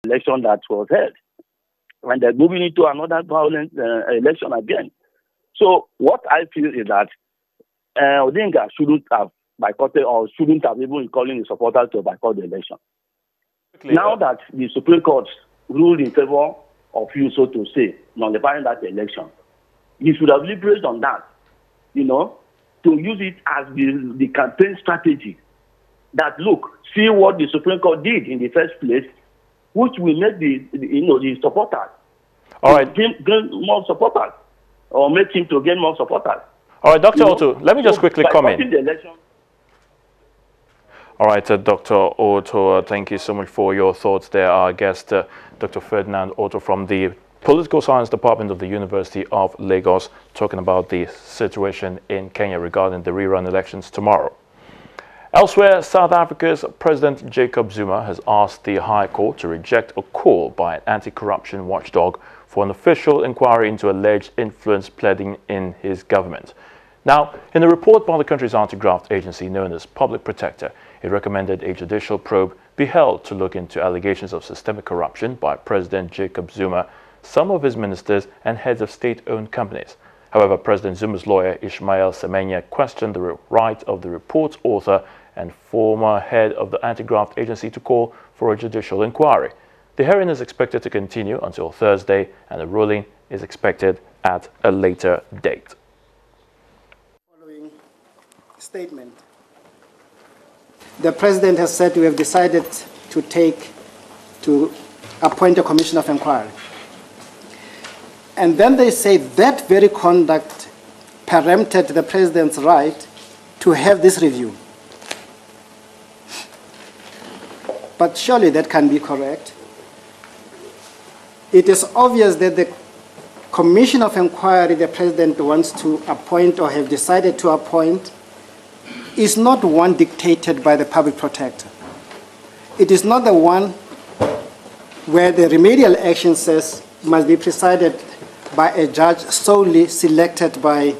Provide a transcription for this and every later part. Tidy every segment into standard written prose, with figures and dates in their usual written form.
election that was held. And they're moving into another violent election again. So what I feel is that Odinga shouldn't have boycotted or shouldn't have even calling the supporters to boycott the election. Now that the Supreme Court ruled in favor of you, so to say, nullifying that election, you should have leveraged on that, to use it as the campaign strategy. That look, see what the Supreme Court did in the first place, which will make the supporters gain more supporters, or make him to gain more supporters. All right, Dr. Otto, let me just quickly comment. All right, Dr. Otto, thank you so much for your thoughts there. Our guest, Dr. Ferdinand Otto from the Political Science Department of the University of Lagos, talking about the situation in Kenya regarding the rerun elections tomorrow. Elsewhere, South Africa's President Jacob Zuma has asked the High Court to reject a call by an anti-corruption watchdog for an official inquiry into alleged influence pleading in his government. Now, in a report by the country's anti-graft agency known as Public Protector, it recommended a judicial probe be held to look into allegations of systemic corruption by President Jacob Zuma, some of his ministers, and heads of state-owned companies. However, President Zuma's lawyer, Ishmael Semenya, questioned the right of the report's author and former head of the anti-graft agency to call for a judicial inquiry. The hearing is expected to continue until Thursday, and a ruling is expected at a later date. Following statement. The President has said we have decided to appoint a commission of inquiry. And then they say that very conduct preempted the President's right to have this review. But surely that can be correct. It is obvious that the commission of inquiry the President wants to appoint or have decided to appoint is not one dictated by the Public Protector. It is not the one where the remedial action says must be presided by a judge solely selected by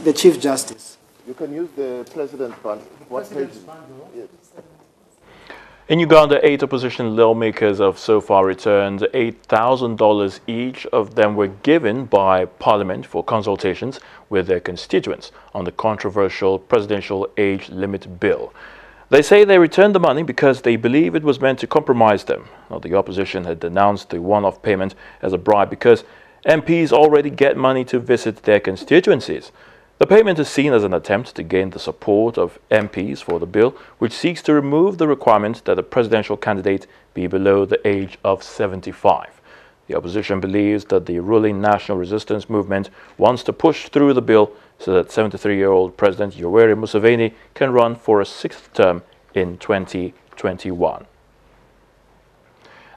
the Chief Justice. You can use the President's fund. What page? Yes. In Uganda, 8 opposition lawmakers have so far returned $8,000 each. Of them were given by Parliament for consultations with their constituents on the controversial presidential age limit bill. They say they returned the money because they believe it was meant to compromise them. Now, the opposition had denounced the one-off payment as a bribe because MPs already get money to visit their constituencies. The payment is seen as an attempt to gain the support of MPs for the bill, which seeks to remove the requirement that a presidential candidate be below the age of 75. The opposition believes that the ruling National Resistance Movement wants to push through the bill so that 73-year-old President Yoweri Museveni can run for a 6th term in 2021.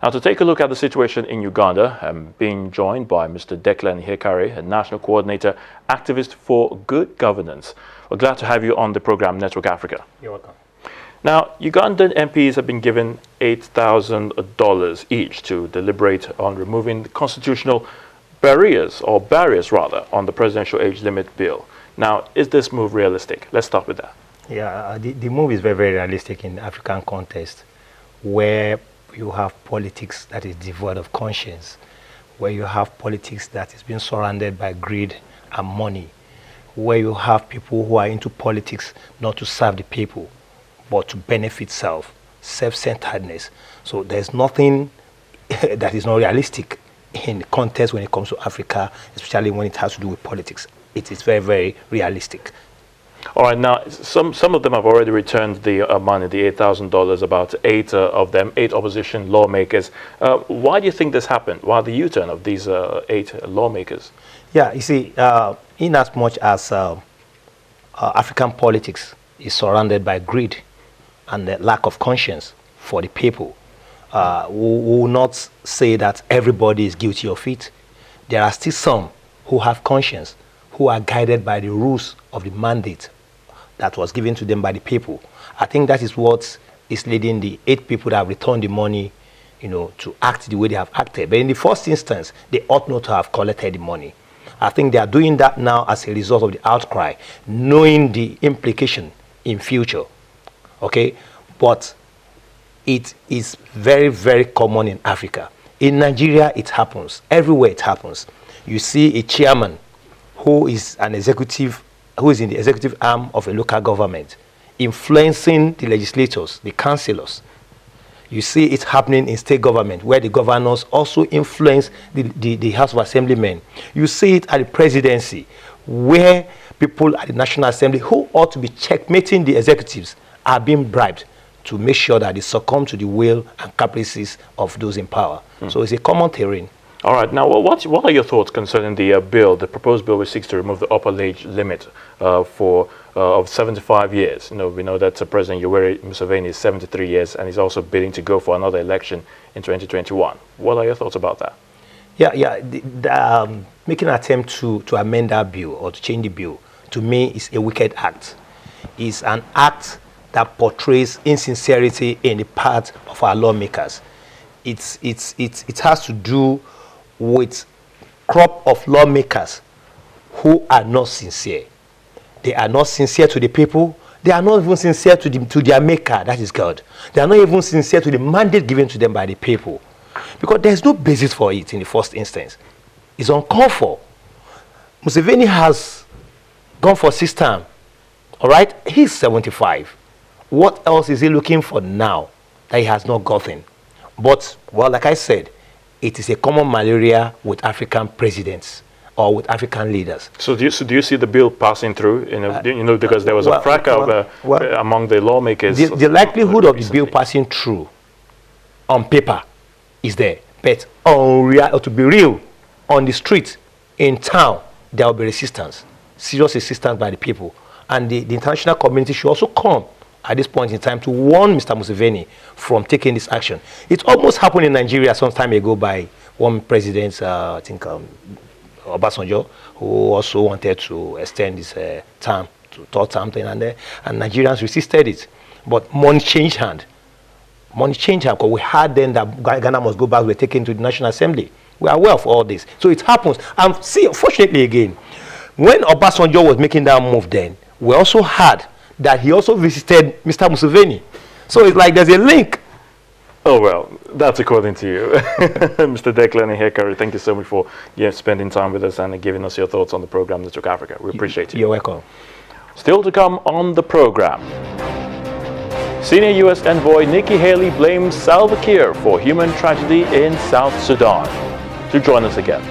Now, to take a look at the situation in Uganda, I'm being joined by Mr. Declan Hekari, a National Coordinator, Activist for Good Governance. We're glad to have you on the program Network Africa. You're welcome. Now, Ugandan MPs have been given $8,000 each to deliberate on removing the constitutional barriers on the presidential age limit bill. Now, is this move realistic? Let's start with that. Yeah, the move is very, very realistic in the African context, where you have politics that is devoid of conscience, where you have politics that is being surrounded by greed and money, where you have people who are into politics not to serve the people, but to benefit self-centeredness. So there's nothing that is not realistic in the context when it comes to Africa, especially when it has to do with politics. It is very, very realistic. All right, now, some of them have already returned the money, the $8,000, about 8 of them, 8 opposition lawmakers. Why do you think this happened? Why the U-turn of these 8 lawmakers? Yeah, you see, in as much as African politics is surrounded by greed and the lack of conscience for the people, we will not say that everybody is guilty of it. There are still some who have conscience, who are guided by the rules of the mandate that was given to them by the people. I think that is what is leading the 8 people that have returned the money, to act the way they have acted. But in the first instance, they ought not to have collected the money. I think they are doing that now as a result of the outcry, knowing the implication in future. Okay? But it is very, very common in Africa. In Nigeria, it happens. Everywhere it happens. You see a chairman who is an executive, who is in the executive arm of a local government, influencing the legislators, the councillors. You see it happening in state government, where the governors also influence the House of Assemblymen. You see it at the presidency, where people at the National Assembly who ought to be checkmating the executives are being bribed to make sure that they succumb to the will and caprices of those in power. So it's a common terrain. All right. Now, what are your thoughts concerning the the proposed bill which seeks to remove the upper age limit of 75 years? You know, we know that President Yoweri Museveni is 73 years and he's also bidding to go for another election in 2021. What are your thoughts about that? Yeah. Making an attempt to amend that bill or to change the bill, to me, is a wicked act. It's an act that portrays insincerity in the part of our lawmakers. It has to do with crop of lawmakers who are not sincere. They are not sincere to the people. They are not even sincere to their maker, that is God. They are not even sincere to the mandate given to them by the people. Because there's no basis for it in the first instance. It's uncalled for. Museveni has gone for 6 terms. All right? He's 75. What else is he looking for now that he has not gotten? But, well, like I said, it is a common malaria with African presidents or with African leaders. So do you see the bill passing through? Because there was a fracas among the lawmakers. The likelihood of the bill passing through on paper is there, but to be real, on the street, in town, there will be resistance, serious resistance by the people, and the international community should also come at this point in time to warn Mr. Museveni from taking this action. It almost happened in Nigeria some time ago by one president, I think Obasanjo, who also wanted to extend his term to 3rd term, and Nigerians resisted it. But money changed hand. Money changed hand, because we had then that Ghana must go back, we were taken to the National Assembly. We are aware of all this. So it happens. And see, unfortunately again, when Obasanjo was making that move then, we also had that he also visited Mr. Museveni. So it's like there's a link. Oh, well, that's according to you. Mr. Declan Ihekari, thank you so much for spending time with us and giving us your thoughts on the program that took Africa. We appreciate it. You're welcome. Still to come on the program. Senior U.S. envoy Nikki Haley blames Salva Kiir for human tragedy in South Sudan. Do join us again.